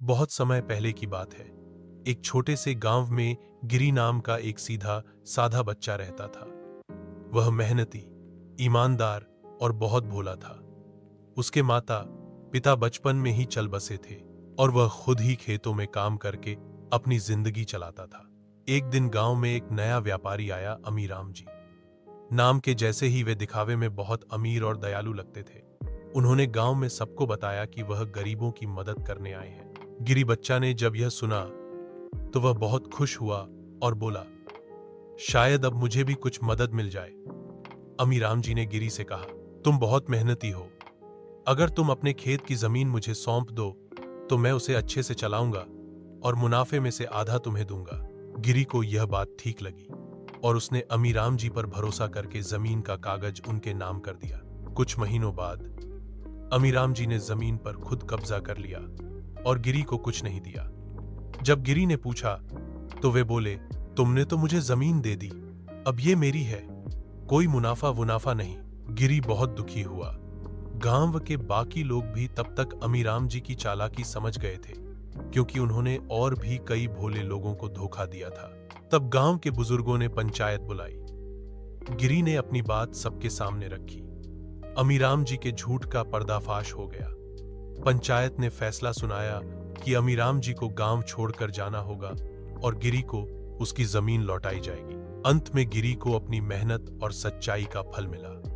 बहुत समय पहले की बात है। एक छोटे से गांव में गिरी नाम का एक सीधा साधा बच्चा रहता था। वह मेहनती, ईमानदार और बहुत भोला था। उसके माता पिता बचपन में ही चल बसे थे और वह खुद ही खेतों में काम करके अपनी जिंदगी चलाता था। एक दिन गांव में एक नया व्यापारी आया, अमीराम जी नाम के। जैसे ही वे दिखावे में बहुत अमीर और दयालु लगते थे। उन्होंने गांव में सबको बताया कि वह गरीबों की मदद करने आए हैं। गिरी बच्चा ने जब यह सुना तो वह बहुत खुश हुआ और बोला, शायद अब मुझे भी कुछ मदद मिल जाए। अमीराम जी ने गिरी से कहा, तुम बहुत मेहनती हो। अगर तुम अपने खेत की जमीन मुझे सौंप दो तो मैं उसे अच्छे से चलाऊंगा और मुनाफे में से आधा तुम्हें दूंगा। गिरी को यह बात ठीक लगी और उसने अमीराम जी पर भरोसा करके जमीन का कागज उनके नाम कर दिया। कुछ महीनों बाद अमीराम जी ने जमीन पर खुद कब्जा कर लिया और गिरी को कुछ नहीं दिया। जब गिरी ने पूछा तो वे बोले, तुमने तो मुझे जमीन दे दी, अब ये मेरी है, कोई मुनाफा वुनाफा नहीं। गिरी बहुत दुखी हुआ। गांव के बाकी लोग भी तब तक अमीराम जी की चालाकी समझ गए थे, क्योंकि उन्होंने और भी कई भोले लोगों को धोखा दिया था। तब गांव के बुजुर्गों ने पंचायत बुलाई। गिरी ने अपनी बात सबके सामने रखी। अमीराम जी के झूठ का पर्दाफाश हो गया। पंचायत ने फैसला सुनाया कि अमीराम जी को गांव छोड़कर जाना होगा और गिरी को उसकी जमीन लौटाई जाएगी। अंत में गिरी को अपनी मेहनत और सच्चाई का फल मिला।